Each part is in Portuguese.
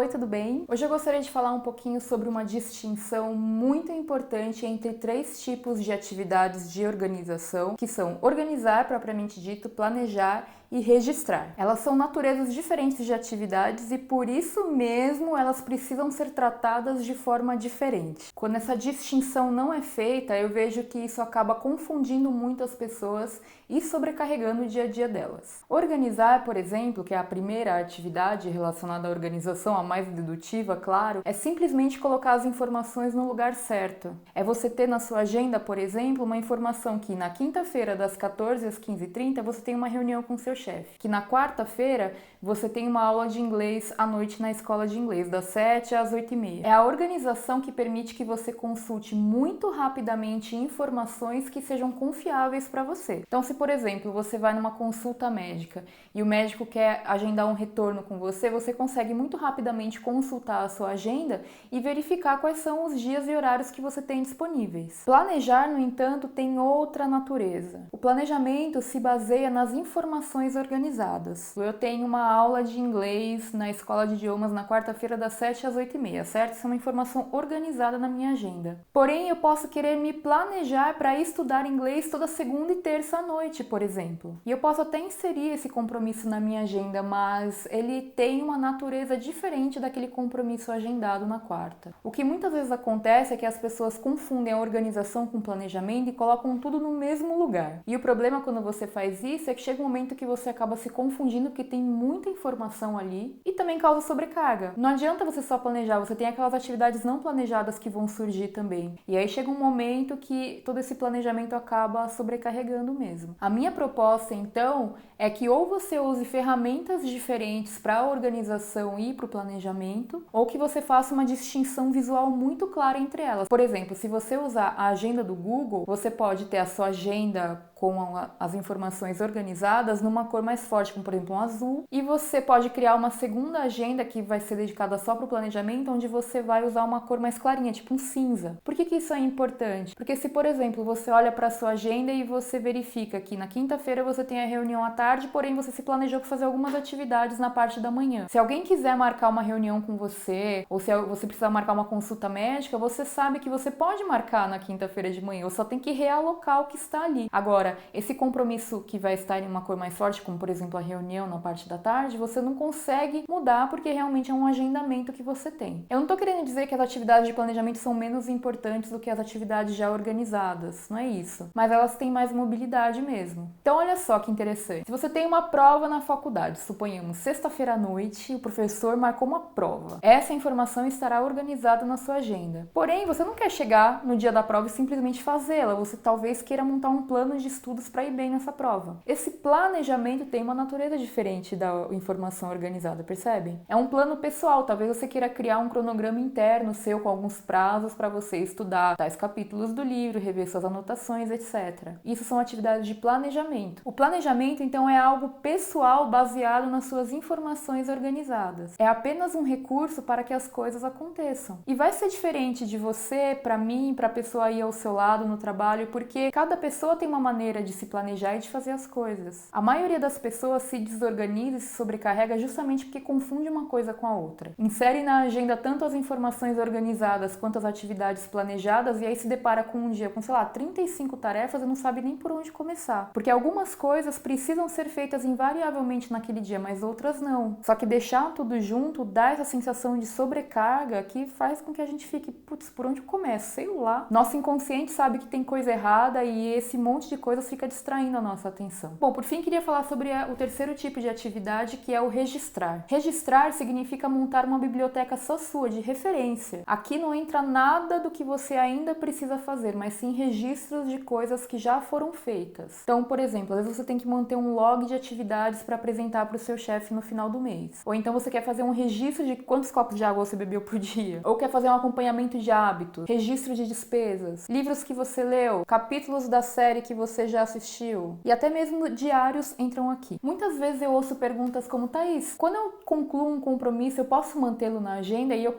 Oi, tudo bem? Hoje eu gostaria de falar um pouquinho sobre uma distinção muito importante entre três tipos de atividades de organização, que são organizar, propriamente dito, planejar e registrar. Elas são naturezas diferentes de atividades e por isso mesmo elas precisam ser tratadas de forma diferente. Quando essa distinção não é feita, eu vejo que isso acaba confundindo muito as pessoas e sobrecarregando o dia a dia delas. Organizar, por exemplo, que é a primeira atividade relacionada à organização, a mais dedutiva, claro, é simplesmente colocar as informações no lugar certo. É você ter na sua agenda, por exemplo, uma informação que na quinta-feira, das 14 às 15h30, você tem uma reunião com seu chefe, que na quarta-feira você tem uma aula de inglês à noite na escola de inglês, das 7 às 8h30. É a organização que permite que você consulte muito rapidamente informações que sejam confiáveis para você. Então, se por exemplo, você vai numa consulta médica e o médico quer agendar um retorno com você, você consegue muito rapidamente consultar a sua agenda e verificar quais são os dias e horários que você tem disponíveis. Planejar, no entanto, tem outra natureza. O planejamento se baseia nas informações organizadas. Eu tenho uma aula de inglês na escola de idiomas na quarta-feira das 7 às 8h30, certo? Isso é uma informação organizada na minha agenda. Porém, eu posso querer me planejar para estudar inglês toda segunda e terça à noite, por exemplo. E eu posso até inserir esse compromisso na minha agenda, mas ele tem uma natureza diferente daquele compromisso agendado na quarta. O que muitas vezes acontece é que as pessoas confundem a organização com o planejamento e colocam tudo no mesmo lugar. E o problema quando você faz isso é que chega um momento que você acaba se confundindo porque tem muita informação ali e também causa sobrecarga. Não adianta você só planejar, você tem aquelas atividades não planejadas que vão surgir também. E aí chega um momento que todo esse planejamento acaba sobrecarregando mesmo. A minha proposta, então, é que ou você use ferramentas diferentes para a organização e para o planejamento, ou que você faça uma distinção visual muito clara entre elas. Por exemplo, se você usar a agenda do Google, você pode ter a sua agenda com as informações organizadas numa cor mais forte, como por exemplo um azul, e você pode criar uma segunda agenda que vai ser dedicada só para o planejamento, onde você vai usar uma cor mais clarinha, tipo um cinza. Por que isso é importante? Porque se, por exemplo, você olha para a sua agenda e você verifica que na quinta-feira você tem a reunião à tarde, porém você se planejou para fazer algumas atividades na parte da manhã. Se alguém quiser marcar uma reunião com você, ou se você precisar marcar uma consulta médica, você sabe que você pode marcar na quinta-feira de manhã, ou só tem que realocar o que está ali. Agora, esse compromisso que vai estar em uma cor mais forte, como por exemplo a reunião na parte da tarde, você não consegue mudar porque realmente é um agendamento que você tem. Eu não estou querendo dizer que as atividades de planejamento são menos importantes do que as atividades já organizadas, não é isso. Mas elas têm mais mobilidade mesmo. Então olha só que interessante. Se você tem uma prova na faculdade, suponhamos sexta-feira à noite, o professor marcou uma prova. Essa informação estará organizada na sua agenda. Porém, você não quer chegar no dia da prova e simplesmente fazê-la. Você talvez queira montar um plano de estudos para ir bem nessa prova. Esse planejamento tem uma natureza diferente da informação organizada, percebem? É um plano pessoal, talvez você queira criar um cronograma interno seu com alguns prazos para você estudar tais capítulos do livro, rever suas anotações, etc. Isso são atividades de planejamento. O planejamento, então, é algo pessoal baseado nas suas informações organizadas. É apenas um recurso para que as coisas aconteçam. E vai ser diferente de você, para mim, para a pessoa aí ao seu lado no trabalho, porque cada pessoa tem uma maneira de se planejar e de fazer as coisas. A maioria das pessoas se desorganiza e se sobrecarrega justamente porque confunde uma coisa com a outra. Insere na agenda tanto as informações organizadas quanto as atividades planejadas e aí se depara com um dia com, sei lá, 35 tarefas e não sabe nem por onde começar. Porque algumas coisas precisam ser feitas invariavelmente naquele dia, mas outras não. Só que deixar tudo junto dá essa sensação de sobrecarga que faz com que a gente fique, putz, por onde eu começo? Sei lá. Nosso inconsciente sabe que tem coisa errada e esse monte de coisas fica distraindo a nossa atenção. Bom, por fim, queria falar sobre o terceiro tipo de atividade, que é o registrar. Registrar significa montar uma biblioteca só sua, de referência. Aqui não entra nada do que você ainda precisa fazer, mas sim registros de coisas que já foram feitas. Então, por exemplo, às vezes você tem que manter um log de atividades para apresentar para o seu chefe no final do mês. Ou então você quer fazer um registro de quantos copos de água você bebeu por dia. Ou quer fazer um acompanhamento de hábitos, registro de despesas, livros que você leu, capítulos da série que você já assistiu, e até mesmo diários entram aqui. Muitas vezes eu ouço perguntas como: Thaís, quando eu concluo um compromisso, eu posso mantê-lo na agenda? E eu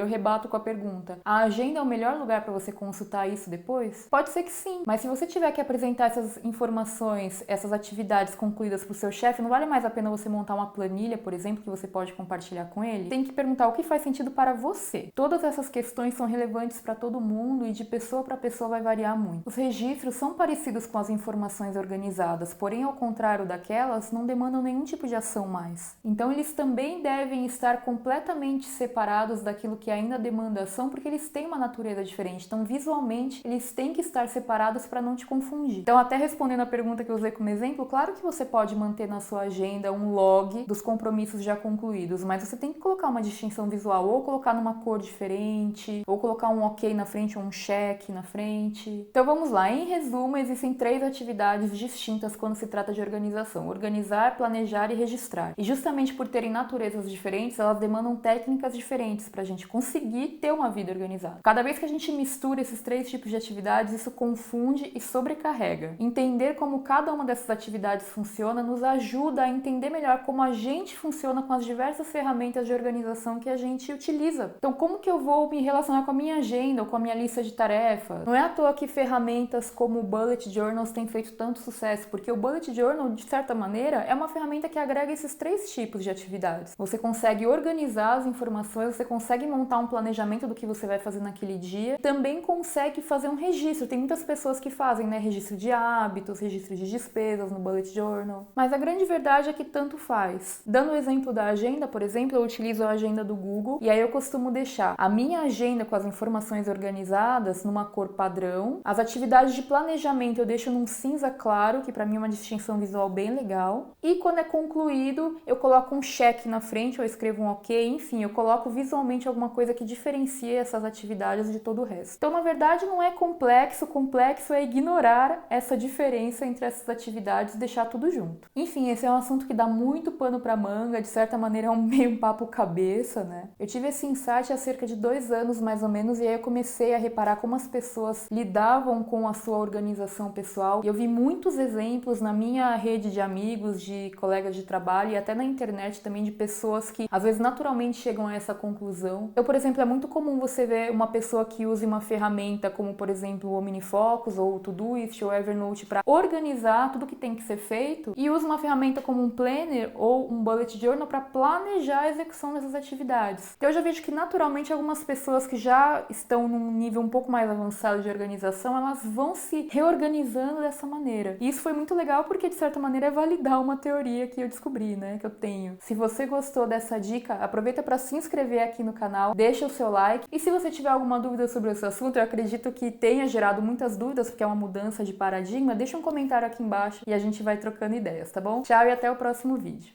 rebato com a pergunta: a agenda é o melhor lugar para você consultar isso depois? Pode ser que sim, mas se você tiver que apresentar essas informações, essas atividades concluídas para o seu chefe, não vale mais a pena você montar uma planilha, por exemplo, que você pode compartilhar com ele? Tem que perguntar o que faz sentido para você. Todas essas questões são relevantes para todo mundo e de pessoa para pessoa vai variar muito. Os registros são parecidos com as informações organizadas, porém, ao contrário daquelas, não demandam nenhum tipo de ação mais. Então, eles também devem estar completamente separados daquilo que ainda demanda ação, porque eles têm uma natureza diferente. Então, visualmente, eles têm que estar separados para não te confundir. Então, até respondendo a pergunta que eu usei como exemplo, claro que você pode manter na sua agenda um log dos compromissos já concluídos, mas você tem que colocar uma distinção visual, ou colocar numa cor diferente, ou colocar um ok na frente ou um check na frente. Então, vamos lá. Em resumo, existem 3 atividades distintas quando se trata de organização: organizar, planejar e registrar. E justamente por terem naturezas diferentes, elas demandam técnicas diferentes para a gente conseguir ter uma vida organizada. Cada vez que a gente mistura esses 3 tipos de atividades, isso confunde e sobrecarrega. Entender como cada uma dessas atividades funciona nos ajuda a entender melhor como a gente funciona com as diversas ferramentas de organização que a gente utiliza. Então, como que eu vou me relacionar com a minha agenda ou com a minha lista de tarefas? Não é à toa que ferramentas como o Bullet Journals têm feito tanto sucesso, porque o Bullet Journal, de certa maneira, é uma ferramenta que agrega esses 3 tipos de atividades. Você consegue organizar as informações, você consegue montar um planejamento do que você vai fazer naquele dia, também consegue fazer um registro. Tem muitas pessoas que fazem, né, registro de hábitos, registro de despesas no Bullet Journal, mas a grande verdade é que tanto faz. Dando o exemplo da agenda, por exemplo, eu utilizo a agenda do Google e aí eu costumo deixar a minha agenda com as informações organizadas numa cor padrão. As atividades de planejamento eu deixo num cinza claro, que para mim é uma distinção visual bem legal. E quando é concluído, eu coloco um check na frente, ou escrevo um ok, enfim, eu coloco visualmente alguma coisa que diferencie essas atividades de todo o resto. Então, na verdade, não é complexo, o complexo é ignorar essa diferença entre essas atividades e deixar tudo junto. Enfim, esse é um assunto que dá muito pano pra manga, de certa maneira é um meio papo cabeça, né? Eu tive esse insight há cerca de 2 anos, mais ou menos, e aí eu comecei a reparar como as pessoas lidavam com a sua organização pessoal, e eu vi muitos exemplos na minha rede de amigos, de colegas de trabalho e até na internet também de pessoas que às vezes naturalmente chegam a essa conclusão. Então, por exemplo, é muito comum você ver uma pessoa que use uma ferramenta como, por exemplo, o OmniFocus ou o Todoist ou Evernote para organizar tudo que tem que ser feito, e usa uma ferramenta como um Planner ou um Bullet Journal para planejar a execução dessas atividades. Então, eu já vejo que naturalmente algumas pessoas que já estão num nível um pouco mais avançado de organização, elas vão se reorganizando dessa maneira. E isso foi muito legal porque, de certa maneira, é validar uma teoria que eu descobri, né, que eu tenho. Se você gostou dessa dica, aproveita para se inscrever aqui no canal, deixa o seu like, e se você tiver alguma dúvida sobre esse assunto, eu acredito que tenha gerado muitas dúvidas, porque é uma mudança de paradigma, deixa um comentário aqui embaixo e a gente vai trocando ideias, tá bom? Tchau e até o próximo vídeo.